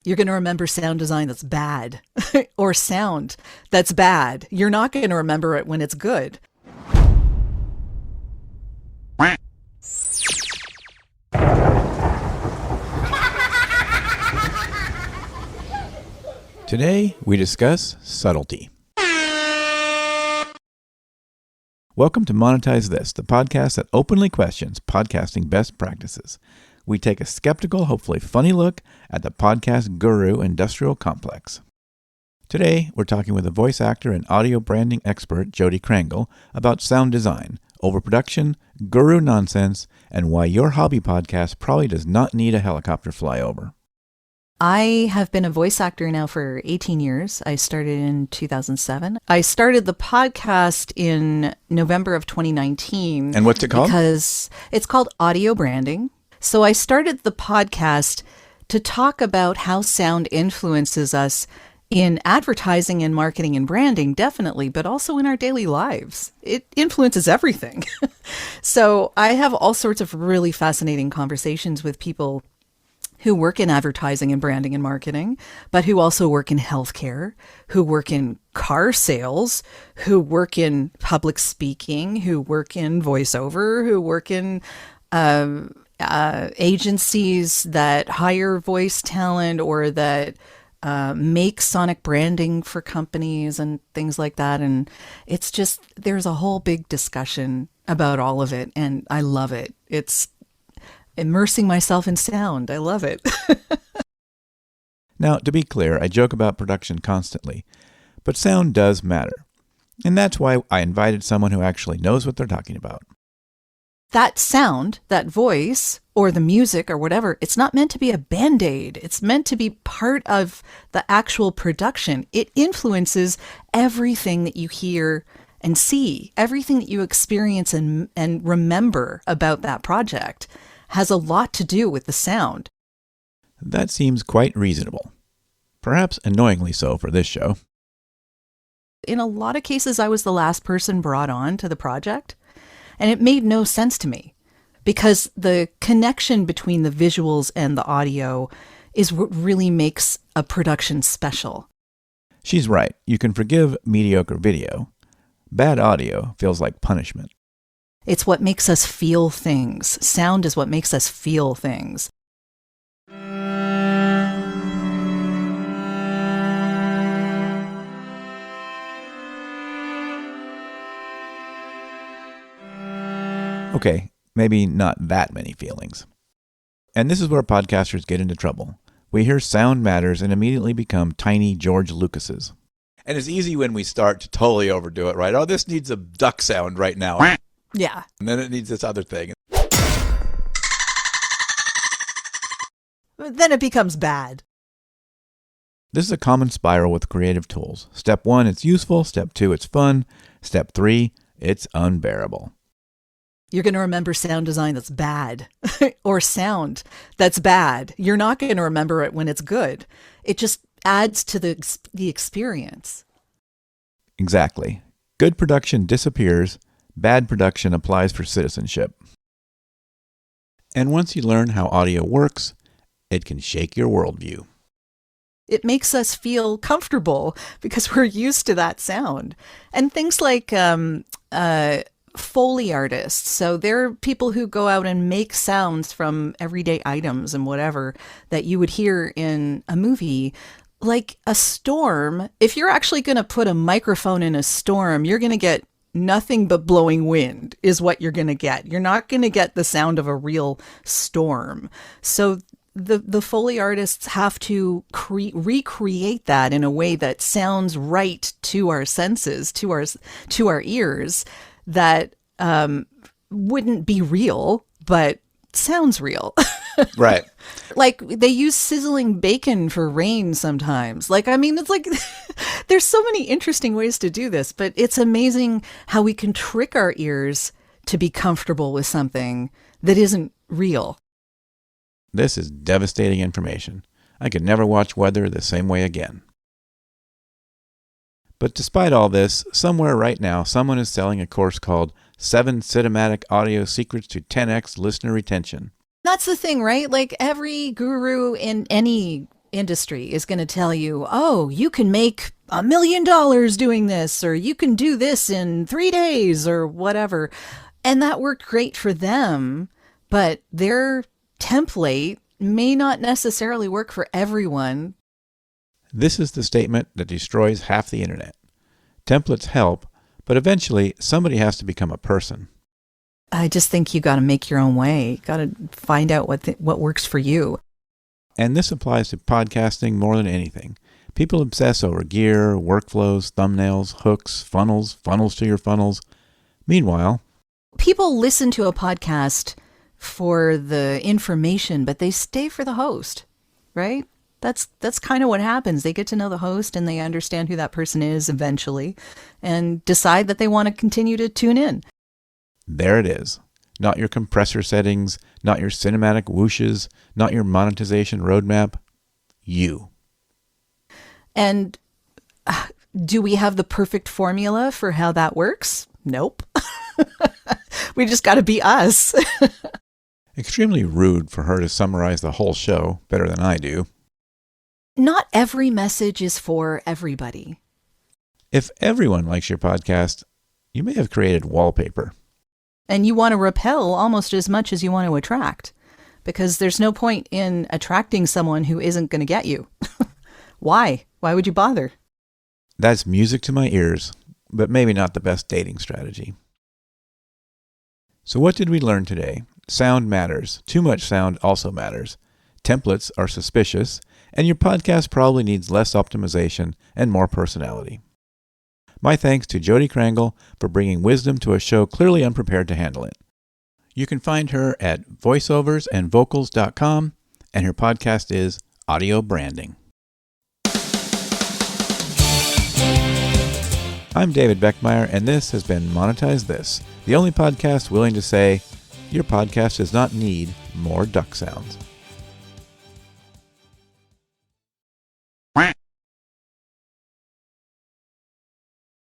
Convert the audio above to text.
You're going to remember sound design that's bad or sound that's bad. You're not going to remember it when it's good. Today, we discuss subtlety. Welcome to Monetize This, the podcast that openly questions podcasting best practices. We take a skeptical, hopefully funny look at the podcast guru industrial complex. Today, we're talking with a voice actor and audio branding expert, Jodi Krangle, about sound design, overproduction, guru nonsense, and why your hobby podcast probably does not need a helicopter flyover. I have been a voice actor now for 18 years. I started in 2007. I started the podcast in November of 2019. And what's it called? Because it's called Audio Branding. So I started the podcast to talk about how sound influences us in advertising and marketing and branding, definitely, but also in our daily lives. It influences everything. So I have all sorts of really fascinating conversations with people who work in advertising and branding and marketing, but who also work in healthcare, who work in car sales, who work in public speaking, who work in voiceover, who work in agencies that hire voice talent or that make sonic branding for companies and things like that. And it's just, there's a whole big discussion about all of it. And I love it. It's immersing myself in sound. I love it. Now, to be clear, I joke about production constantly, but sound does matter. And that's why I invited someone who actually knows what they're talking about. That sound, that voice, or the music or whatever, it's not meant to be a Band-Aid. It's meant to be part of the actual production. It influences everything that you hear and see. Everything that you experience and remember about that project has a lot to do with the sound. That seems quite reasonable. Perhaps annoyingly so for this show. In a lot of cases, I was the last person brought on to the project. And it made no sense to me because the connection between the visuals and the audio is what really makes a production special. She's right. You can forgive mediocre video. Bad audio feels like punishment. It's what makes us feel things. Sound is what makes us feel things. Okay, maybe not that many feelings. And this is where podcasters get into trouble. We hear sound matters and immediately become tiny George Lucases. And it's easy when we start to totally overdo it, right? Oh, this needs a duck sound right now. Yeah. And then it needs this other thing. But then it becomes bad. This is a common spiral with creative tools. Step 1, it's useful. Step 2, it's fun. Step 3, it's unbearable. You're going to remember sound design that's bad or sound that's bad. You're not going to remember it when it's good. It just adds to the experience. Exactly. Good production disappears. Bad production applies for citizenship. And once you learn how audio works, it can shake your worldview. It makes us feel comfortable because we're used to that sound. And things like Foley artists. So they're people who go out and make sounds from everyday items and whatever that you would hear in a movie. Like a storm, if you're actually going to put a microphone in a storm, you're going to get nothing but blowing wind is what you're going to get. You're not going to get the sound of a real storm. So the Foley artists have to recreate that in a way that sounds right to our senses, to our ears, that wouldn't be real, but sounds real. Right. Like they use sizzling bacon for rain sometimes. Like, I mean, it's like there's so many interesting ways to do this, but it's amazing how we can trick our ears to be comfortable with something that isn't real. This is devastating information. I could never watch weather the same way again. But despite all this, somewhere right now, someone is selling a course called 7 Cinematic Audio Secrets to 10x Listener Retention. That's the thing, right? Like every guru in any industry is going to tell you, oh, you can make $1 million doing this, or you can do this in 3 days or whatever. And that worked great for them, but their template may not necessarily work for everyone. This is the statement that destroys half the internet. Templates help, but eventually somebody has to become a person. I just think you got to make your own way. You got to find out what works for you. And this applies to podcasting more than anything. People obsess over gear, workflows, thumbnails, hooks, funnels to your funnels. Meanwhile, people listen to a podcast for the information, but they stay for the host, right? That's kind of what happens. They get to know the host and they understand who that person is eventually and decide that they want to continue to tune in. There it is. Not your compressor settings, not your cinematic whooshes, not your monetization roadmap. You. And do we have the perfect formula for how that works? Nope. We just got to be us. Extremely rude for her to summarize the whole show better than I do. Not every message is for everybody. If everyone likes your podcast, you may have created wallpaper. And you want to repel almost as much as you want to attract, because there's no point in attracting someone who isn't going to get you. Why? Why would you bother? That's music to my ears, but maybe not the best dating strategy. So what did we learn today? Sound matters. Too much sound also matters. Templates are suspicious, and your podcast probably needs less optimization and more personality. My thanks to Jodi Krangle for bringing wisdom to a show clearly unprepared to handle it. You can find her at voiceoversandvocals.com, and her podcast is Audio Branding. I'm David Beckmeyer, and this has been Monetize This, the only podcast willing to say your podcast does not need more duck sounds.